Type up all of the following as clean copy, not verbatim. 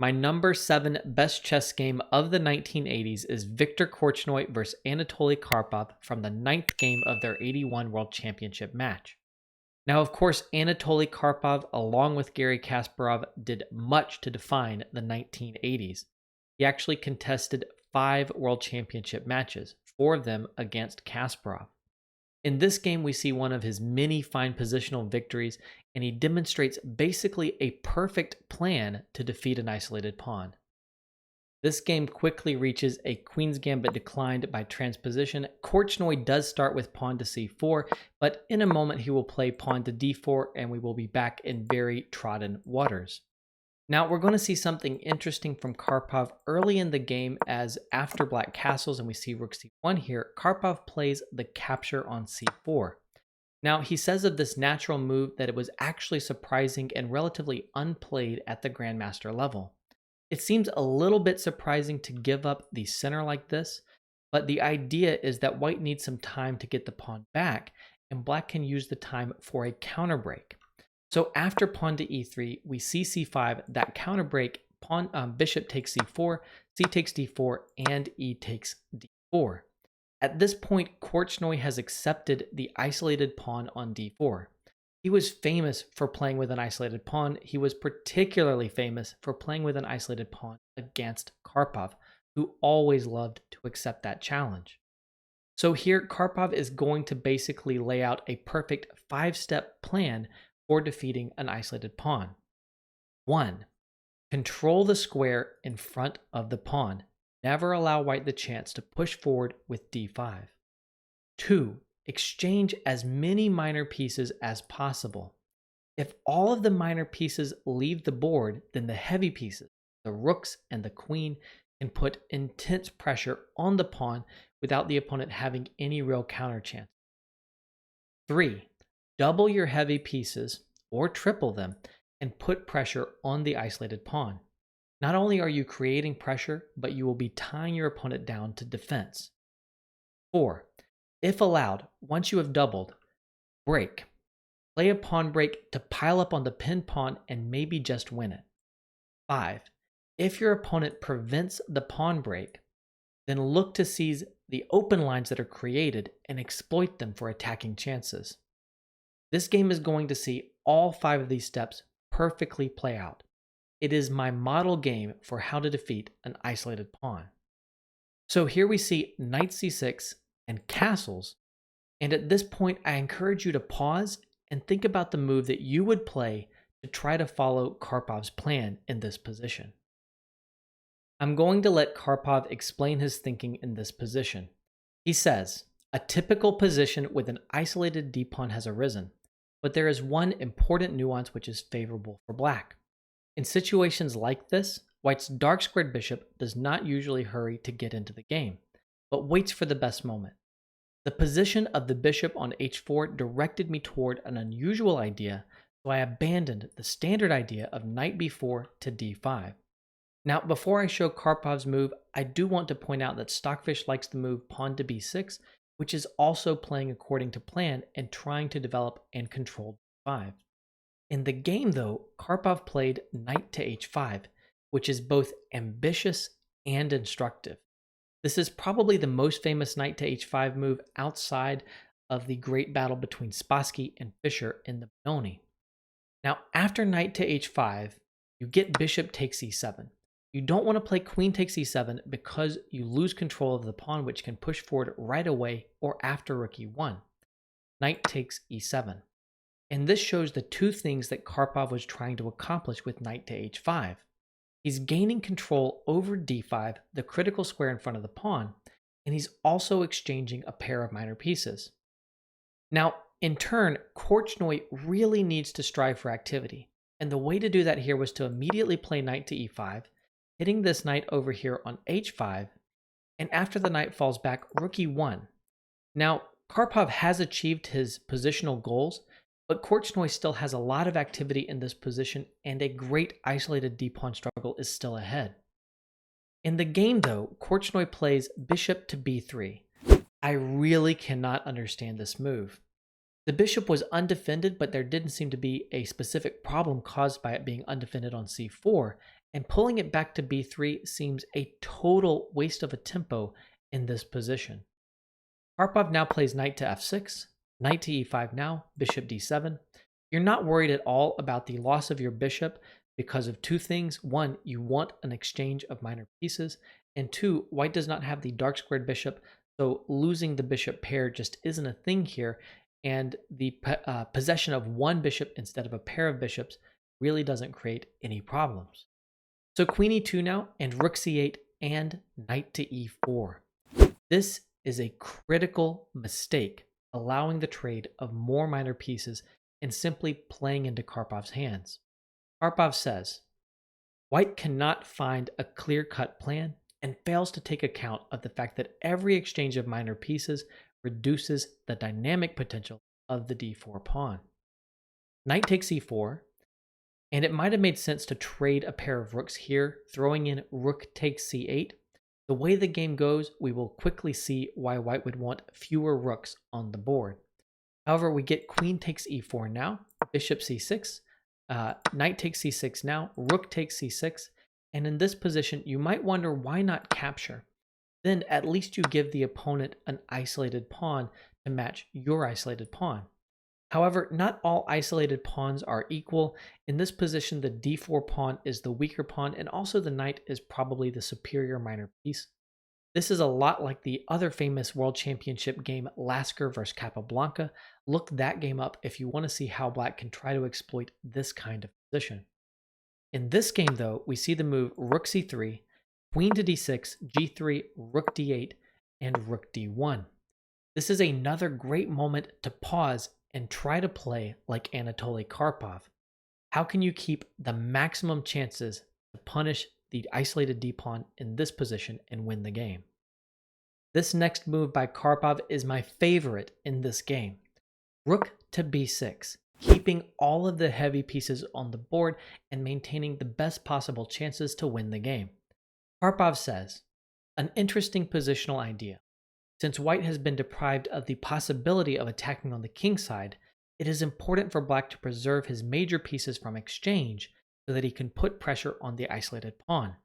My number 7 best chess game of the 1980s is Viktor Korchnoi versus Anatoly Karpov from the 9th game of their 81 World Championship match. Now, of course, Anatoly Karpov, along with Garry Kasparov, did much to define the 1980s. He actually contested 5 World Championship matches, 4 of them against Kasparov. In this game, we see one of his many fine positional victories, and he demonstrates basically a perfect plan to defeat an isolated pawn. This game quickly reaches a queen's gambit declined by transposition. Korchnoi does start with pawn to c4, but in a moment he will play pawn to d4, and we will be back in very trodden waters. Now, we're going to see something interesting from Karpov early in the game, as after black castles and we see rook c1 here, Karpov plays the capture on c4. Now, he says of this natural move that it was actually surprising and relatively unplayed at the grandmaster level. It seems a little bit surprising to give up the center like this, but the idea is that white needs some time to get the pawn back, and black can use the time for a counter break. So after pawn to e3, we see c5, that counter break, bishop takes c4, c takes d4, and e takes d4. At this point, Korchnoi has accepted the isolated pawn on d4. He was famous for playing with an isolated pawn. He was particularly famous for playing with an isolated pawn against Karpov, who always loved to accept that challenge. So here, Karpov is going to basically lay out a perfect 5-step plan for defeating an isolated pawn. 1. Control the square in front of the pawn. Never allow white the chance to push forward with d5. 2. Exchange as many minor pieces as possible. If all of the minor pieces leave the board, then the heavy pieces, the rooks and the queen, can put intense pressure on the pawn without the opponent having any real counter chance. 3. Double your heavy pieces or triple them and put pressure on the isolated pawn. Not only are you creating pressure, but you will be tying your opponent down to defense. 4. If allowed, once you have doubled, break. Play a pawn break to pile up on the pinned pawn and maybe just win it. 5. If your opponent prevents the pawn break, then look to seize the open lines that are created and exploit them for attacking chances. This game is going to see all 5 of these steps perfectly play out. It is my model game for how to defeat an isolated pawn. So here we see knight c6 and castles, and at this point I encourage you to pause and think about the move that you would play to try to follow Karpov's plan in this position. I'm going to let Karpov explain his thinking in this position. He says, a typical position with an isolated d-pawn has arisen, but there is one important nuance which is favorable for black. In situations like this, white's dark squared bishop does not usually hurry to get into the game, but waits for the best moment. The position of the bishop on h4 directed me toward an unusual idea, so I abandoned the standard idea of knight b4 to d5. Now, before I show Karpov's move, I do want to point out that Stockfish likes the move pawn to b6, which is also playing according to plan and trying to develop and control d5. In the game, though, Karpov played knight to h5, which is both ambitious and instructive. This is probably the most famous knight to h5 move outside of the great battle between Spassky and Fischer in the Benoni. Now, after knight to h5, you get bishop takes e7. You don't want to play queen takes e7 because you lose control of the pawn, which can push forward right away or after rook e1. Knight takes e7. And this shows the 2 things that Karpov was trying to accomplish with knight to h5. He's gaining control over d5, the critical square in front of the pawn, and he's also exchanging a pair of minor pieces. Now, in turn, Korchnoi really needs to strive for activity, and the way to do that here was to immediately play knight to e5, hitting this knight over here on h5, and after the knight falls back, rook e1. Now, Karpov has achieved his positional goals, but Korchnoi still has a lot of activity in this position, and a great isolated d-pawn struggle is still ahead. In the game, though, Korchnoi plays bishop to b3. I really cannot understand this move. The bishop was undefended, but there didn't seem to be a specific problem caused by it being undefended on c4, and pulling it back to b3 seems a total waste of a tempo in this position. Karpov now plays knight to f6, knight to e5 now, bishop d7. You're not worried at all about the loss of your bishop because of two things. One, you want an exchange of minor pieces, and two, white does not have the dark squared bishop, so losing the bishop pair just isn't a thing here, and the possession of one bishop instead of a pair of bishops really doesn't create any problems. So queen e2 now, and rook c8 and knight to e4. This is a critical mistake, allowing the trade of more minor pieces and simply playing into Karpov's hands. Karpov says, white cannot find a clear-cut plan and fails to take account of the fact that every exchange of minor pieces reduces the dynamic potential of the d4 pawn. Knight takes e4, and it might have made sense to trade a pair of rooks here, throwing in rook takes c8. The way the game goes, we will quickly see why white would want fewer rooks on the board. However, we get queen takes e4 now, bishop c6, knight takes c6 now, rook takes c6, and in this position, you might wonder why not capture. Then at least you give the opponent an isolated pawn to match your isolated pawn. However, not all isolated pawns are equal. In this position, the d4 pawn is the weaker pawn, and also the knight is probably the superior minor piece. This is a lot like the other famous World Championship game, Lasker vs. Capablanca. Look that game up if you want to see how black can try to exploit this kind of position. In this game, though, we see the move rook c3, queen to d6, g3, rook d8, and rook d1. This is another great moment to pause and try to play like Anatoly Karpov. How can you keep the maximum chances to punish the isolated d-pawn in this position and win the game? This next move by Karpov is my favorite in this game. Rook to b6, keeping all of the heavy pieces on the board and maintaining the best possible chances to win the game. Karpov says, an interesting positional idea. Since white has been deprived of the possibility of attacking on the king side, it is important for black to preserve his major pieces from exchange so that he can put pressure on the isolated pawn.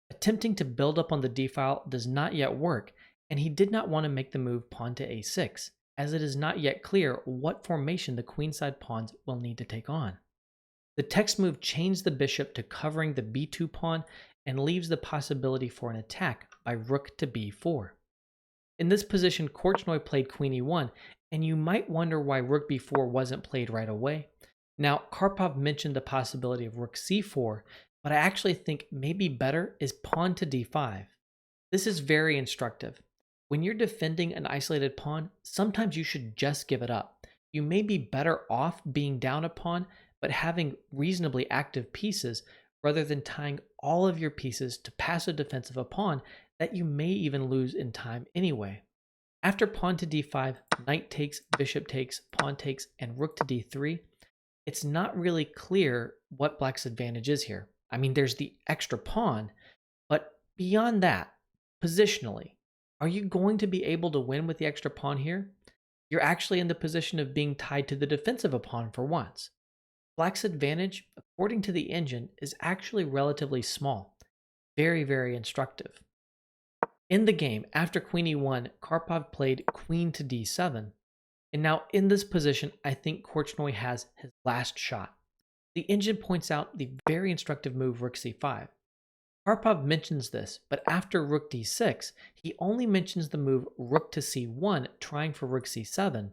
Attempting to build up on the d-file does not yet work, and he did not want to make the move pawn to a6, as it is not yet clear what formation the queenside pawns will need to take on. The text move changed the bishop to covering the b2 pawn and leaves the possibility for an attack by rook to b4. In this position, Korchnoi played queen e1, and you might wonder why rook b4 wasn't played right away. Now, Karpov mentioned the possibility of rook c4, but I actually think maybe better is pawn to d5. This is very instructive. When you're defending an isolated pawn, sometimes you should just give it up. You may be better off being down a pawn, but having reasonably active pieces rather than tying all of your pieces to passive defense of a pawn that you may even lose in time anyway. After pawn to d5, knight takes, bishop takes, pawn takes, and rook to d3, it's not really clear what black's advantage is here. I mean, there's the extra pawn, but beyond that, positionally, are you going to be able to win with the extra pawn here? You're actually in the position of being tied to the defense of a pawn for once. Black's advantage, according to the engine, is actually relatively small. Very, very instructive. In the game, after queen e1, Karpov played queen to d7, and now in this position, I think Korchnoi has his last shot. The engine points out the very instructive move rook c5. Karpov mentions this, but after rook d6, he only mentions the move rook to c1, trying for rook c7,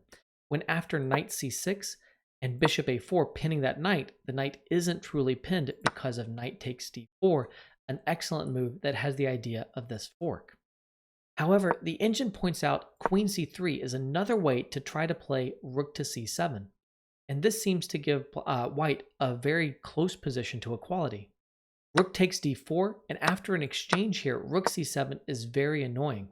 when after knight c6 and bishop a4 pinning that knight, the knight isn't truly pinned because of knight takes d4, an excellent move that has the idea of this fork. However, the engine points out queen c3 is another way to try to play rook to c7, and this seems to give white a very close position to equality. Rook takes d4, and after an exchange here, rook c7 is very annoying.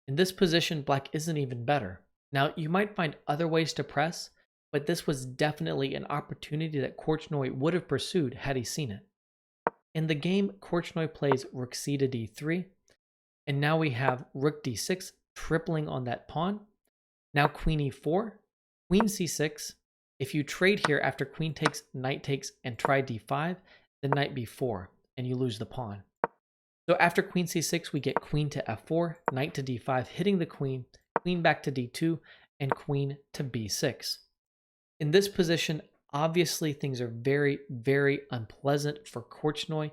In this position, black isn't even better. Now, you might find other ways to press, but this was definitely an opportunity that Korchnoi would have pursued had he seen it. In the game, Korchnoi plays rook c to d3, and now we have rook d6 tripling on that pawn. Now queen e4, queen c6. If you trade here after queen takes, knight takes, and try d5, then knight b4. and you lose the pawn. So after queen c6, we get queen to f4, knight to d5, hitting the queen, queen back to d2, and queen to b6. In this position, obviously things are very, very unpleasant for Korchnoi,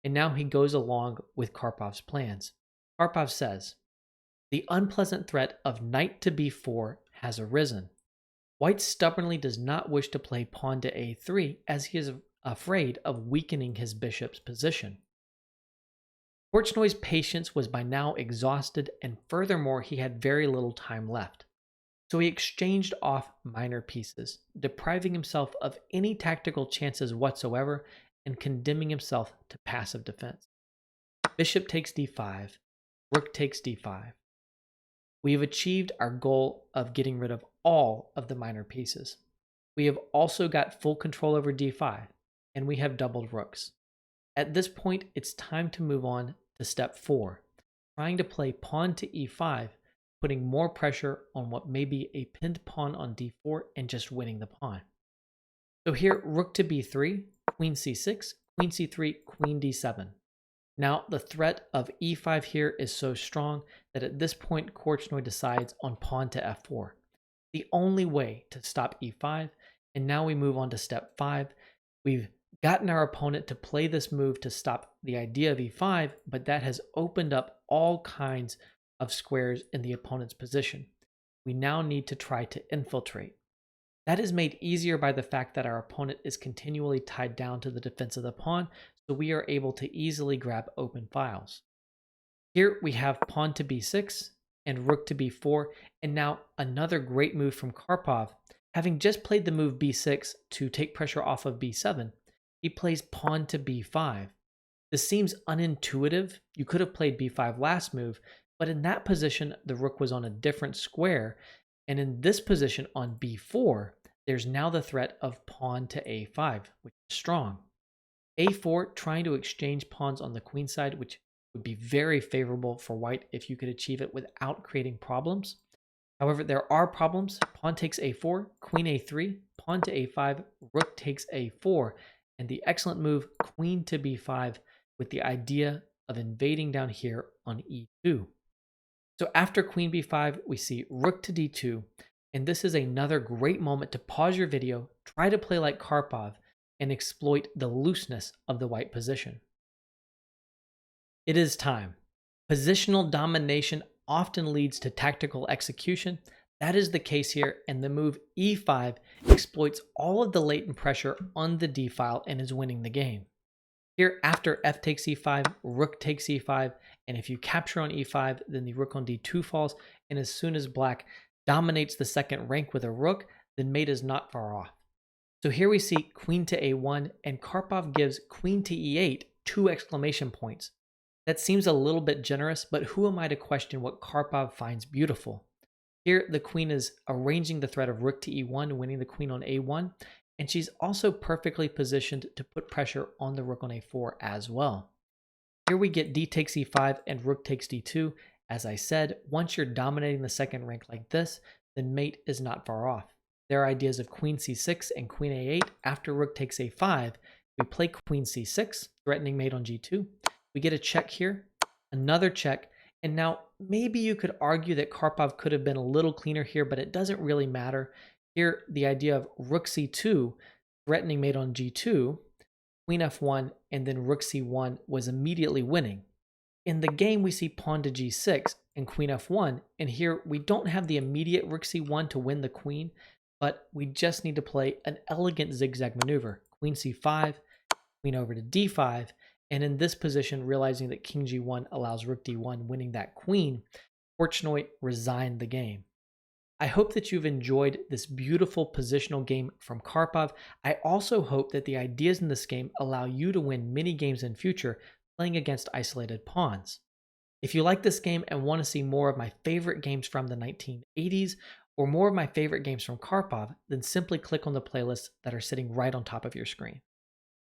and now he goes along with Karpov's plans. Karpov says, the unpleasant threat of knight to b4 has arisen. White stubbornly does not wish to play pawn to a3 as he is afraid of weakening his bishop's position. Korchnoi's patience was by now exhausted, and furthermore, he had very little time left. So he exchanged off minor pieces, depriving himself of any tactical chances whatsoever and condemning himself to passive defense. Bishop takes d5, rook takes d5. We have achieved our goal of getting rid of all of the minor pieces. We have also got full control over d5, and we have doubled rooks. At this point, it's time to move on to step 4, trying to play pawn to e5, putting more pressure on what may be a pinned pawn on d4 and just winning the pawn. So here, rook to b3, queen c6, queen c3, queen d7. Now, the threat of e5 here is so strong that at this point, Korchnoi decides on pawn to f4. The only way to stop e5, and now we move on to step 5. We've gotten our opponent to play this move to stop the idea of e5, but that has opened up all kinds of squares in the opponent's position. We now need to try to infiltrate. That is made easier by the fact that our opponent is continually tied down to the defense of the pawn, so we are able to easily grab open files. Here we have pawn to b6 and rook to b4, and now another great move from Karpov. Having just played the move b6 to take pressure off of b7, he plays pawn to b5. This seems unintuitive. You could have played b5 last move, but in that position, the rook was on a different square, and in this position on b4, there's now the threat of pawn to a5, which is strong. a4, trying to exchange pawns on the queen side, which would be very favorable for white if you could achieve it without creating problems. However, there are problems. Pawn takes a4, queen a3, pawn to a5, rook takes a4, and the excellent move, queen to b5, with the idea of invading down here on e2. So after queen b5, we see rook to d2, and this is another great moment to pause your video, try to play like Karpov, and exploit the looseness of the white position. It is time. Positional domination often leads to tactical execution. That is the case here, and the move e5 exploits all of the latent pressure on the d file and is winning the game. Here, after f takes e5, rook takes e5, and if you capture on e5, then the rook on d2 falls, and as soon as black dominates the second rank with a rook, then mate is not far off. So here we see queen to a1, and Karpov gives queen to e8 2 exclamation points. That seems a little bit generous, but who am I to question what Karpov finds beautiful? Here, the queen is arranging the threat of rook to e1, winning the queen on a1, and she's also perfectly positioned to put pressure on the rook on a4 as well. Here we get d takes e5 and rook takes d2. As I said, once you're dominating the second rank like this, then mate is not far off. There are ideas of queen c6 and queen a8. After rook takes a5, we play queen c6, threatening mate on g2. We get a check here, another check, and now maybe you could argue that Karpov could have been a little cleaner here, but it doesn't really matter. Here, the idea of rook c2, threatening mate on g2, queen f1, and then rook c1 was immediately winning. In the game, we see pawn to g6 and queen f1, and here we don't have the immediate rook c1 to win the queen, but we just need to play an elegant zigzag maneuver. Queen c5, queen over to d5, and in this position, realizing that king g1 allows rook d1, winning that queen, Korchnoi resigned the game. I hope that you've enjoyed this beautiful positional game from Karpov. I also hope that the ideas in this game allow you to win many games in future playing against isolated pawns. If you like this game and want to see more of my favorite games from the 1980s or more of my favorite games from Karpov, then simply click on the playlists that are sitting right on top of your screen.